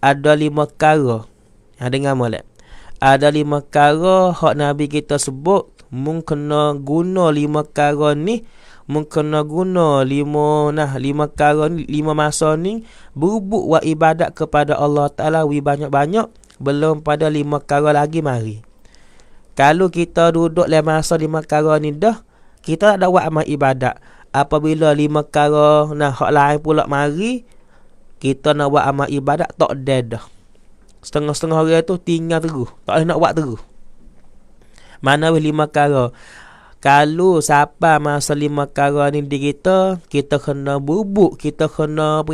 ada 5 perkara. Dengar molek. Ada 5 perkara hak Nabi kita sebut mung kena guna 5 perkara ni, mung kena guna 5 perkara ni, 5 masa ni berubuk wa ibadat kepada Allah Taala wi banyak-banyak, belum pada 5 perkara lagi mari. Kalau kita duduk dalam masa 5 perkara ni dah, kita tak ada buat amal ibadat. Apabila 5 perkara hak lain pula mari, kita nak buat amal ibadat tak ada dah. Setengah-setengah orang tu tinggal terus, tak boleh nak buat terus. Mana weh 5 perkara. Kalau siapa masa 5 perkara ni di kita kena bubuk, kita kena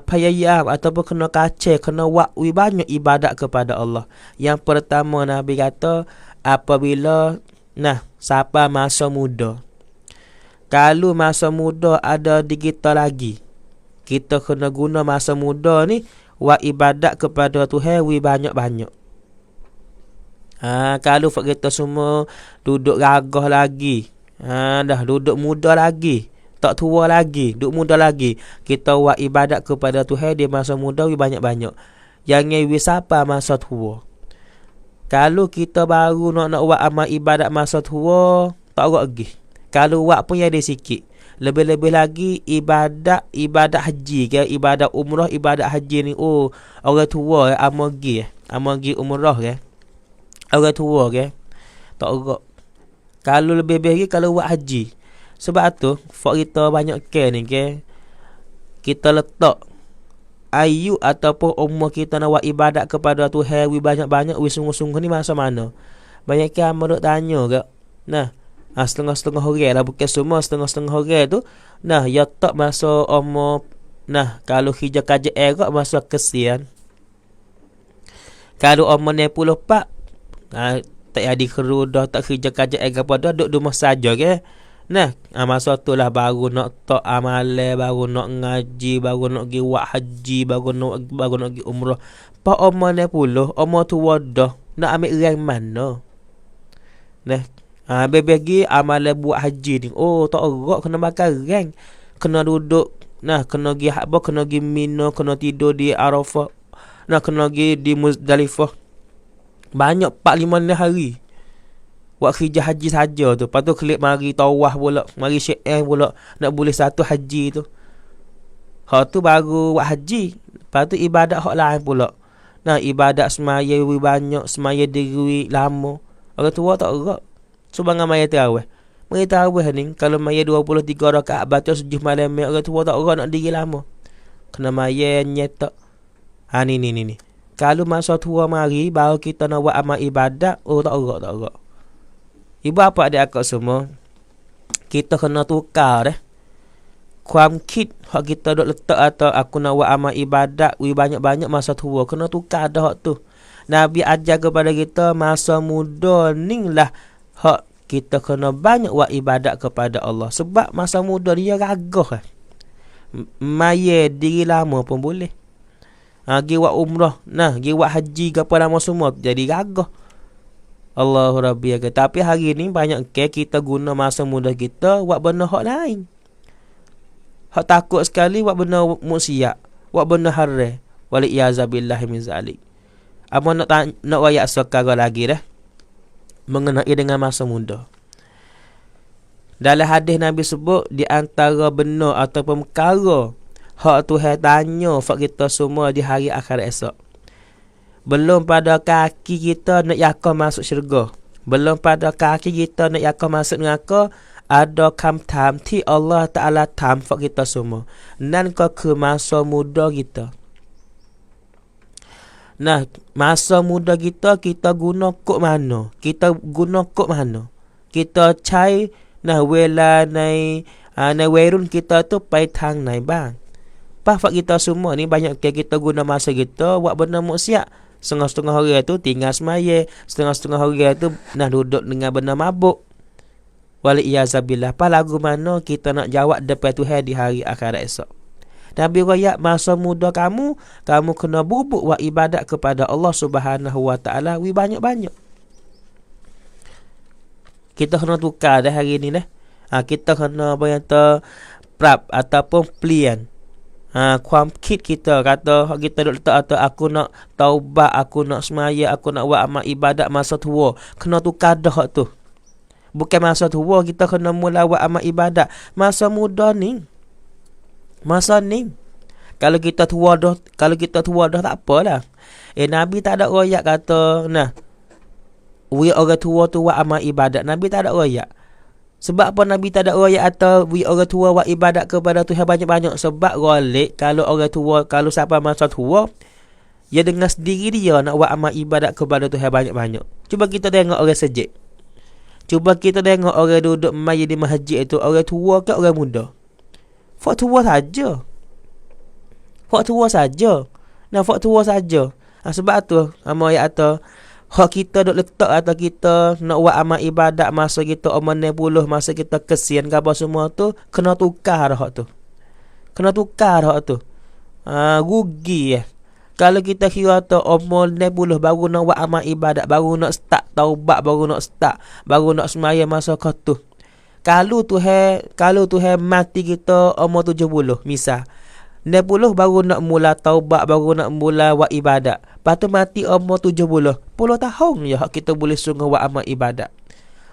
payayam ataupun kena kacau, kena buat banyak ibadat kepada Allah. Yang pertama Nabi kata, apabila siapa masa muda. Kalau masa muda ada di kita lagi, kita kena guna masa muda ni buat ibadat kepada Tuhan banyak-banyak. Kalau kita semua duduk gagah lagi, dah duduk muda lagi, tak tua lagi, duduk muda lagi, kita buat ibadat kepada Tuhan di masa muda banyak-banyak. Jangan siapa masa tua. Kalau kita baru nak buat amal ibadat masa tua, tak buat lagi. Kalau buat pun ada sikit. Lebih-lebih lagi ibadat haji ke, ibadat umrah, ibadat haji ni, orang tua amal pergi umrah ke, orang tua ke, tak gerak. Kalau lebih-lebih lagi kalau buat haji. Sebab tu fak kita banyak ni ke, kita letak ayu ataupun umur kita nak buat ibadat kepada Tuhan banyak-banyak, sungguh-sungguh ni masa mana. Banyak ke amal duk tanya ke, setengah-setengah orang lah, bukan semua, setengah-setengah orang tu ya tak masa umur kalau hijau kaji erak masa kesian. Kalau umur 64 tak ada kerudah, tak hijau kaji erak pada duduk rumah saja ke. Masa tu lah baru nak tak amalan, baru nak ngaji, baru nak pergi buat haji, baru nak pergi umrah. Pak umur 60, umur tua dah, nak ambil rang mana? Bagi amalan buat haji ni, tak erat, kena bakar rang, kena duduk, kena pergi kena pergi Mina, kena tidur di Arafah, kena pergi di Muzdalifah. Banyak 4-5 hari buat kerja haji saja tu. Lepas tu klik mari tawaf pula, mari syi'ah pula, nak boleh satu haji tu. Hak tu baru buat haji. Lepas tu ibadat hak lain pula. Ibadat semaya banyak, semaya diri lama. Orang tua tak erat. Subhanallah maya tarawih. Maya tarawih ni kalau maya 23 rakaat baca 7 malam, orang tua tak erat nak diri lama. Kena maya nyetak. Ni. Kalau masa tua mari baru kita nak buat amal ibadat, tak erat. Ibu apa adik akak semua, kita kena tukar kuam kit hak kita duk letak atau aku nak buat amal ibadat banyak-banyak masa tua, kena tukar dah hak tu. Nabi ajar kepada kita masa muda ni lah hak kita kena banyak buat ibadat kepada Allah. Sebab masa muda dia gagah maya diri lama pun boleh. Pergi buat umrah, pergi buat haji ke apa lama semua jadi gagah. Allahu Rabbi. Tapi hari ni banyak kita guna masa muda kita buat benda hak lain. Hak takut sekali buat benda maksiat, buat benda haram. Waliyazabillahi min zalik. Apa nak wayak sekarang lagi dah mengenai dengan masa muda. Dalam hadis Nabi sebut di antara benda ataupun perkara hak Tuhan tanya fak kita semua di hari akhirat esok. Belum pada kaki kita nak yakah masuk syurga, belum pada kaki kita nak yakah masuk neraka, ada kam-tam ti Allah Ta'ala tamfak kita semua. Dan ke masa muda kita. Masa muda kita guna kok mana? Kita guna kok mana? Kita cai wela nai werun kita tu pai thang nai bang. Fak kita semua ni banyak kita guna masa kita buat benda maksiat. Setengah-setengah hari tu tinggal semaya, setengah-setengah hari tu duduk dengan benda mabuk. Waliyazabillah. Apa lagu mana kita nak jawab depan Tuhan di hari akhirat esok. Nabi raya masa muda kamu kena bubuk buat ibadat kepada Allah Subhanahu Wa Taala banyak-banyak. Kita kena tukar dah hari ni Kita kena prap ataupun pilihan. Kuam kit kita kata kita duk letak atau aku nak taubat, aku nak semaya, aku nak buat amal ibadat masa tua. Kena tukar dah tu. Bukan masa tua kita kena mula buat amal ibadat. Masa muda ni. Masa ni. Kalau kita tua dah tak apalah. Nabi tak ada royak kata, we orang tua tu buat amal ibadat. Nabi tak ada royak. Sebab apa Nabi tak ada royak atau we orang tua buat ibadat kepada Tuhan banyak-banyak? Sebab golek kalau orang tua, kalau siapa masa tua, dia dengan sendiri dia nak buat amal ibadat kepada Tuhan banyak-banyak. Cuba kita tengok orang sejik. Cuba kita tengok orang duduk maya di masjid itu, orang tua ke orang muda? Fak tua saja. Fak tua saja. Fak tua saja. Sebab tu amal ayat tu, hak kita duk letak atau kita nak buat amal ibadat masa kita umur 60, masa kita kesian ke apa semua tu, kena tukar hak tu. Kena tukar hak tu. Rugi . Kalau kita kira tu umur 60 baru nak buat amal ibadat, baru nak start taubat, baru nak semaya masa tu. Kalau Tuhan mati kita umur 70 misal. 60 baru nak mula taubat, baru nak mula buat ibadat. Lepas tu mati umur 70. 10 tahun je kita boleh sungguh buat amal ibadat.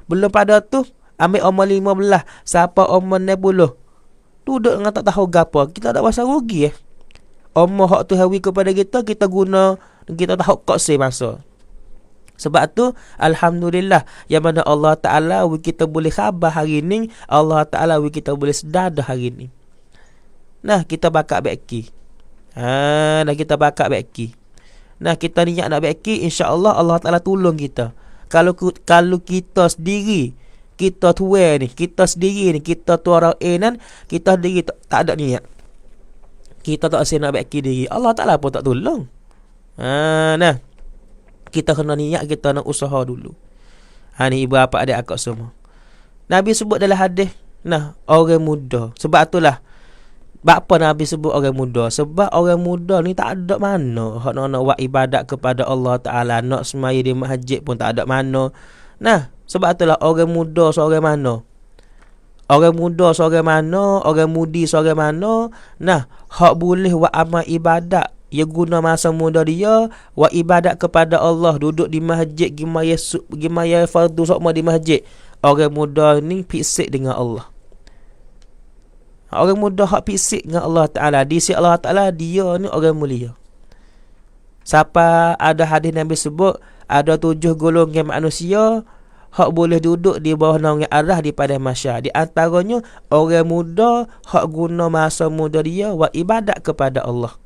Belum pada tu, ambil umur 15. Siapa umur 60. Duduk dengan tak tahu gapo. Kita tak rasa rugi . Umur hak tu hawi kepada kita guna, kita tahu koksi masa. Sebab tu, Alhamdulillah, yang mana Allah Ta'ala kita boleh khabar hari ni, Allah Ta'ala kita boleh sedadah hari ni. Kita bakat beki. Kita bakat beki. Kita niat nak beki, insya-Allah Allah Taala tolong kita. Kalau kita sendiri, kita tua ni, kita sendiri ni, kita tua nan, kita sendiri tak ada niat. Kita tak asyik nak beki diri, Allah Taala pun tak tolong. Kita kena niat, kita nak usaha dulu. Ni ibu bapa adik akak semua. Nabi sebut dalam hadis, orang muda. Sebab itulah apa Nabi sebut orang muda? Sebab orang muda ni tak ada mana hak nak buat ibadat kepada Allah Ta'ala, nak semaya di masjid pun tak ada mana. Sebab itulah orang muda seorang mana? Orang muda seorang mana? Orang mudi seorang mana? Hak boleh buat amal ibadat, dia guna masa muda dia buat ibadat kepada Allah, duduk di masjid, gimaya fardu sokma di masjid. Orang muda ni fisik dengan Allah. Orang muda hak fisik dengan Allah Ta'ala, di sisi Allah Ta'ala dia ni orang mulia. Siapa ada hadis Nabi sebut, ada 7 golongan manusia hak boleh duduk di bawah naungan Allah di padang mahsyar. Di antaranya orang muda hak guna masa muda dia buat ibadat kepada Allah.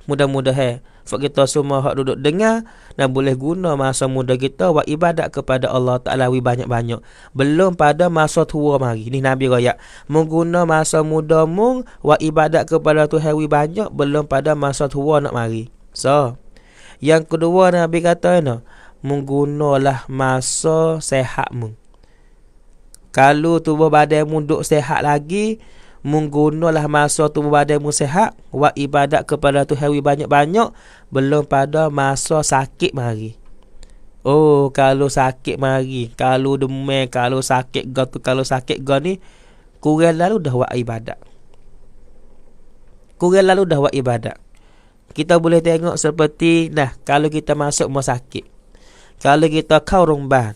Mudah-mudahan kita semua hak duduk dengar dan boleh guna masa muda kita buat ibadat kepada Allah Ta'ala banyak-banyak. Belum pada masa tua mari. Ni Nabi royak, mengguna masa muda mung buat ibadat kepada Tuhan banyak, belum pada masa tua nak mari. So, yang kedua Nabi kata menggunalah masa sehat mung. Kalau tubuh badanmu duk sehat lagi, menggunalah masa tubuh badanmu sehat buat ibadat kepada Tuhan banyak-banyak, belum pada masa sakit mari. Kalau sakit mari, kalau demam, kalau sakit ni, kurang lalu dah buat ibadat. Kita boleh tengok seperti kalau kita masuk rumah sakit, kalau kita kau rumban,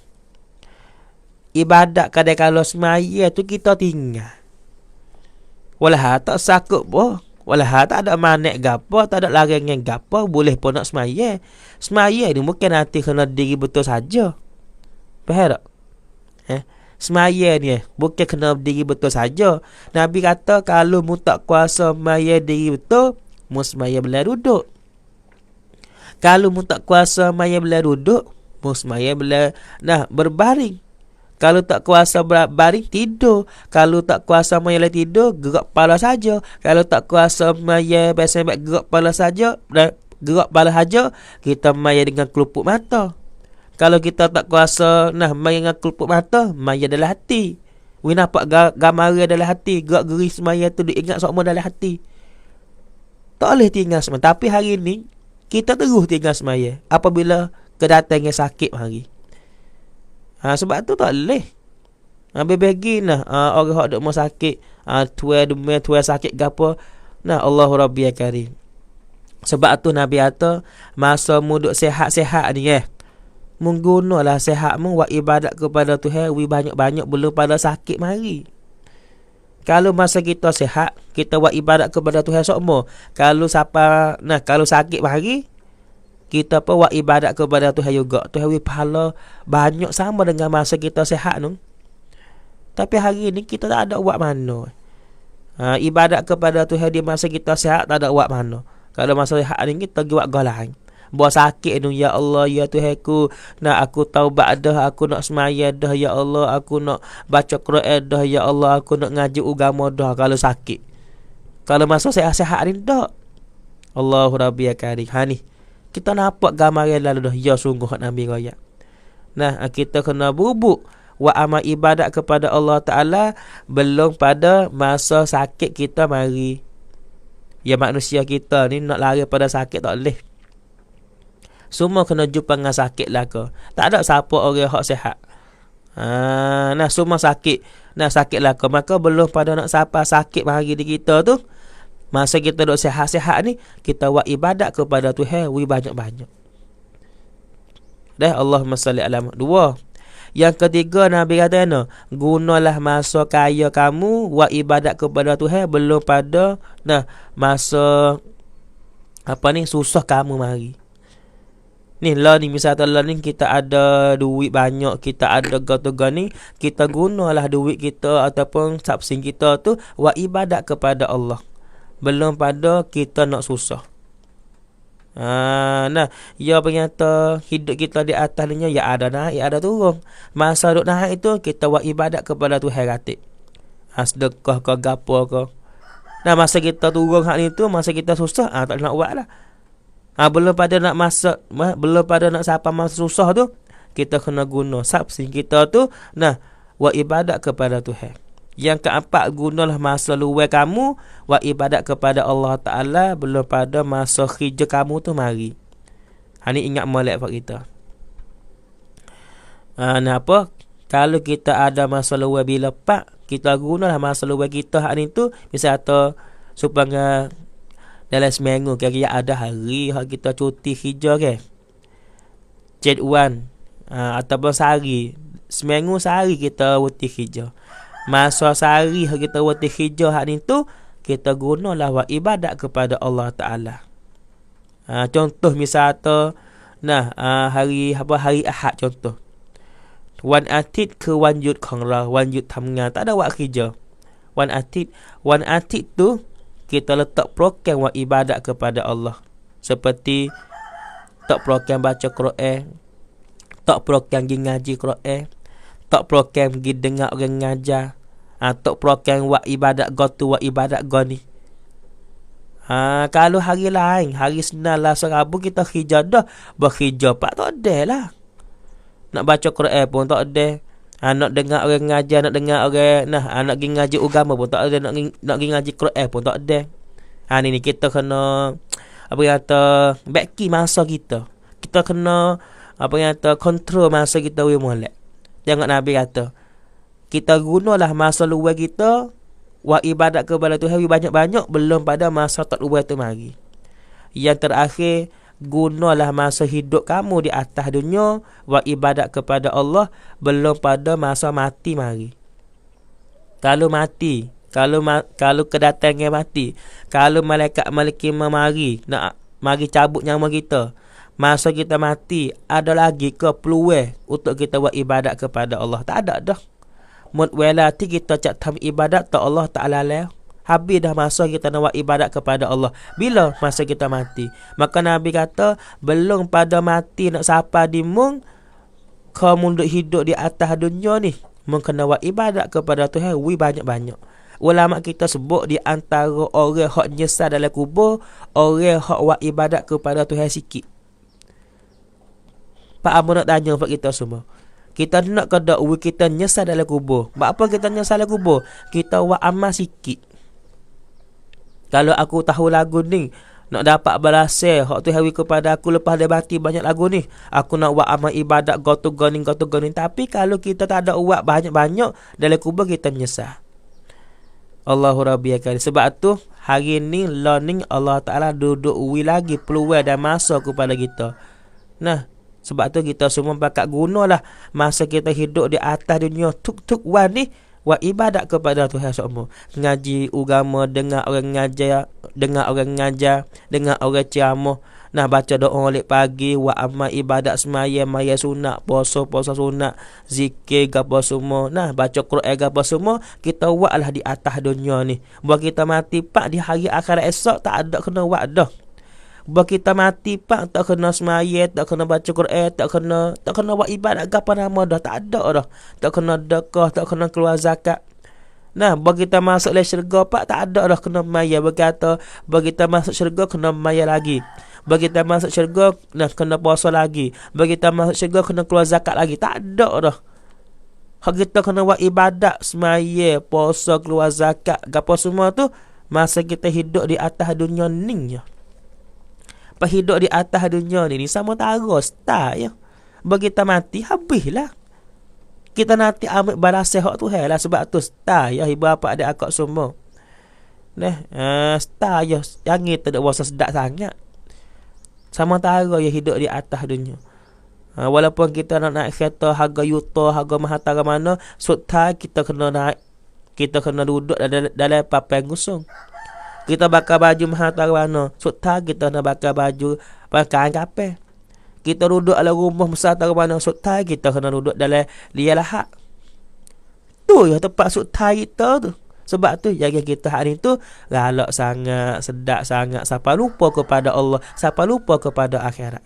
ibadat kadang kalau semaya tu kita tinggal. Walah tak sakut boh. Walah tak ada manek gapo, tak ada larangan gapo, boleh pun nak semaya. Semaya ni bukan nanti kena diri betul saja. Faham tak? Semaya ni bukan kena diri betul saja. Nabi kata kalau mu tak kuasa semaya diri betul, mu semaya boleh duduk. Kalau mu tak kuasa semaya boleh duduk, mu semaya boleh berbaring. Kalau tak kuasa baring, tidur. Kalau tak kuasa maya tidur, gerak kepala saja. Kalau tak kuasa maya biasa gerak kepala saja, kita maya dengan kelupuk mata. Kalau kita tak kuasa maya dengan kelupuk mata, maya dalam hati. We nampak gambar dalam hati, gerak-geri semaya tu diingat semua dalam hati. Tak boleh tinggal semaya. Tapi hari ni kita terus tinggal semaya apabila kedatangan sakit hari. Sebab tu tak boleh. Bebegi nah orang hak duk mau sakit, tuai sakit gapo. Nah Allahu Rabbi ya karim. Sebab tu Nabi kata masa mu duk sehat-sehat ni menggunalah sehatmu buat ibadat kepada Tuhan wi banyak-banyak belum pada sakit mari. Kalau masa kita sehat, kita buat ibadat kepada Tuhan semua. Kalau kalau sakit mari, kita pun buat ibadat kepada Tuhan juga. Tuhan wi pahala banyak sama dengan masa kita sehat tu. Tapi hari ni kita tak ada buat mana. Ibadat kepada Tuhan di masa kita sihat tak ada buat mana. Kalau masa sihat ni kita pergi buat galang. Buat sakit tu, ya Allah, ya Tuhanku, nak aku taubat dah, aku nak semaya dah, ya Allah, aku nak baca Quran dah, ya Allah, aku nak ngaji agama dah kalau sakit. Kalau masa sihat-sihat ni tak. Allahu Rabbi ya karim. Ni kita nampak gambaran lalu dah. Ya sungguh Nabi raya. Nah, kita kena bubuk wa amal ibadat kepada Allah Ta'ala belum pada masa sakit kita mari. Ya manusia kita ni nak lari pada sakit tak boleh. Semua kena jumpa dengan sakit lah ke. Tak ada siapa orang hak sihat. Nah semua sakit. Nah sakit lah ke. Maka belum pada nak siapa sakit mari di kita tu. Masa kita duk sihat-sihat ni, kita buat ibadat kepada Tuhan wi banyak-banyak. Dah Allahumma salli ala Muhammad. 2. Yang ketiga Nabi kata gunalah masa kaya kamu buat ibadat kepada Tuhan belum pada masa susah kamu mari. Ni lah ni misalnya ni kita ada duit banyak, kita ada gata ni, kita gunalah duit kita ataupun subsidi kita tu buat ibadat kepada Allah. Belum pada kita nak susah. Ya ternyata hidup kita di atas ni ya ada naik, ya ada turun. Masa duk naik itu kita buat ibadat kepada Tuhan ratik. Sedekah ke gapo ke. Masa kita turun hak ni tu, masa kita susah, tak nak buat lah. Belum pada nak siapa masa susah tu, kita kena guna subsidi kita tu buat ibadat kepada Tuhan. Yang keempat, gunalah masa luar kamu buat ibadat kepada Allah Ta'ala belum pada masa kerja kamu tu mari. Ni ingat molek pak kita. Kalau kita ada masa luar bila pak, kita gunalah masa luar kita hak ni tu, misalnya supaya dalam seminggu kira ada hari hak kita cuti kerja ke. Jaduan ataupun sehari. Seminggu sehari kita cuti kerja. Masa sehari hak kita cuti kerja hak ni tu, kita gunalah buat ibadat kepada Allah Ta'ala. Contoh misalnya hari Ahad contoh. Wan atit ke wan yut khangra, wan yut thamnga, tak ada buat kerja. Wan atit tu kita letak program buat ibadat kepada Allah. Seperti tak program baca Quran, tak program pergi ngaji Quran, tak program pergi dengar orang ngajar, tak program buat ibadat gotu, buat ibadat goni. Kalau hari lain, hari Senin lah Rabu kita kerja dah, bekerja pak tak ada lah. Nak baca Quran pun tak ada. Nak dengar orang ngajar, nak dengar orang nak pergi ngaji agama pun tak ada, nak pergi ngaji Quran pun tak ada. Ni kita kena baki masa kita. Kita kena kontrol masa kita molek. Jangan Nabi kata kita gunalah masa luar kita buat ibadat kepada Tuhan banyak-banyak belum pada masa tak luar tu mari. Yang terakhir, gunalah masa hidup kamu di atas dunia buat ibadat kepada Allah belum pada masa mati mari. Kalau mati, kalau kedatangan mati, kalau malaikat mari nak mari cabut nyawa kita, masa kita mati ada lagi ke peluang untuk kita buat ibadat kepada Allah? Tak ada dah. Mutwalati kita cak tam ibadat tak Allah Ta'ala lah. Habis dah masa kita nak buat ibadat kepada Allah. Bila masa kita mati? Maka Nabi kata, belum pada mati nak sapa di mung, kamu duk hidup di atas dunia ni, mung kena buat ibadat kepada Tuhan banyak-banyak. Ulama kita sebut di antara orang hak nyesal dalam kubur, orang hak buat ibadat kepada Tuhan sikit. Pak Abu nak tanya pak kita semua. Kita nak kada kita nyesal dalam kubur. Apa kita nyesal dalam kubur? Kita buat amal sikit. Kalau aku tahu lagu ni, nak dapat balasih hak tu hawi kepada aku lepas dia mati banyak lagu ni. Aku nak buat amal ibadat gotu goning. Tapi kalau kita tak ada buat banyak-banyak dalam kubur, kita menyesal. Allahu Rabbi akali. Sebab tu hari ni learning Allah Ta'ala duduk lagi peluang dan masa kepada kita. Nah, sebab tu kita semua pakat gunalah masa kita hidup di atas dunia tuk-tuk wan ni buat ibadat kepada Tuhan semua. Ngaji agama, dengar orang ngajar, dengar orang ceramah. Nah, baca doa oleh pagi, buat amal ibadat semaya, maya sunat, puasa sunat, zikir gapo semua. Nah, baca Quran gapo semua, kita buatlah di atas dunia ni. Buat kita mati pak di hari akhirat esok tak ada kena buat dah. Buat kita mati pak tak kena semaya, tak kena baca Quran, tak kena buat ibadat gapo nama dah, tak ada dah. Tak kena sedekah, tak kena keluar zakat. Nah, bagi kita masuk le syurga pak tak ada dah kena maya. Berkata bagi kita masuk syurga kena maya lagi. Bagi kita masuk syurga nah kena puasa lagi. Bagi kita masuk syurga kena keluar zakat lagi. Tak ada dah. Hak kita kena buat ibadat semaya, puasa, keluar zakat, gapo semua tu masa kita hidup di atas dunia ni ya. Pas hidup di atas dunia ni sama tara start ya. Bagi kita mati habislah. Kita nanti ambil balasih hak Tuhan lah. Sebab tu start ya ibu bapa adik akak semua. Nah, start ya jangan tak ada rasa sedap sangat. Sama tara ya hidup di atas dunia. Walaupun kita nak kereta harga yuta, harga mahatara mana, sutai kita kena naik, kita kena duduk dalam papan gusung. Kita bakar baju mahatara mana, sutai kita nak bakar baju pakaian kapal. Kita duduk dalam rumah besar tara mana, sutai kita kena duduk dalam liar lahat. Tu ya tempat sutai kita tu. Sebab tu jaga kita hari ni tu galak sangat, sedap sangat, siapa lupa kepada Allah, siapa lupa kepada akhirat.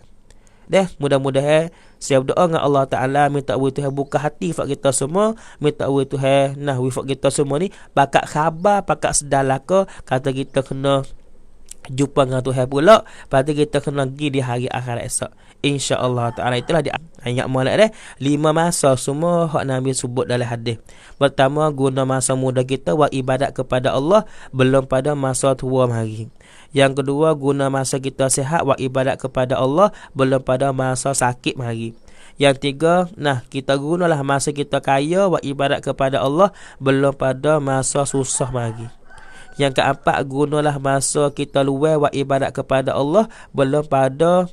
Deh, mudah-mudahan saya berdoa dengan Allah Ta'ala, minta Tuhan buka hati fak kita semua, minta Tuhan nah wifak kita semua ni pakat khabar, pakat sedalah ke kata kita kena jumpa dengan Tuhan pula, pada kita kena pergi di hari akhirat esok, insya-Allah Ta'ala. Itulah dia ayat molek 5 masa semua hak Nabi sebut dalam hadis. Pertama, guna masa muda kita buat ibadat kepada Allah belum pada masa tua mari. Yang kedua, guna masa kita sihat buat ibadat kepada Allah belum pada masa sakit mari. Yang tiga, nah kita gunalah masa kita kaya buat ibadat kepada Allah belum pada masa susah mari. Yang keempat, gunalah masa kita luar buat ibadat kepada Allah belum pada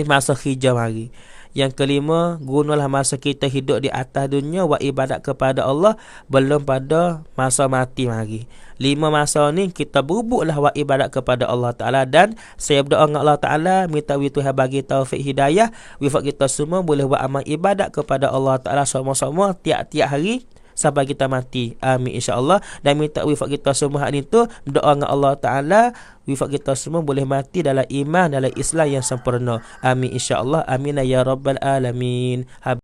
masa hijau mari. Yang kelima, gunalah masa kita hidup di atas dunia buat ibadat kepada Allah belum pada masa mati mari. 5 masa ni kita berubuklah buat ibadat kepada Allah Ta'ala. Dan saya berdoa dengan Allah Ta'ala, minta Tuhan bagi taufik hidayah, wifak kita semua boleh buat amal ibadat kepada Allah Ta'ala sama-sama tiap-tiap hari sampai kita mati. Amin insya-Allah. Dan minta wifak kita semua hari ni tu berdoa dengan Allah Ta'ala, wifak kita semua boleh mati dalam iman, dalam Islam yang sempurna. Amin insya-Allah. Amin ya rabbal alamin.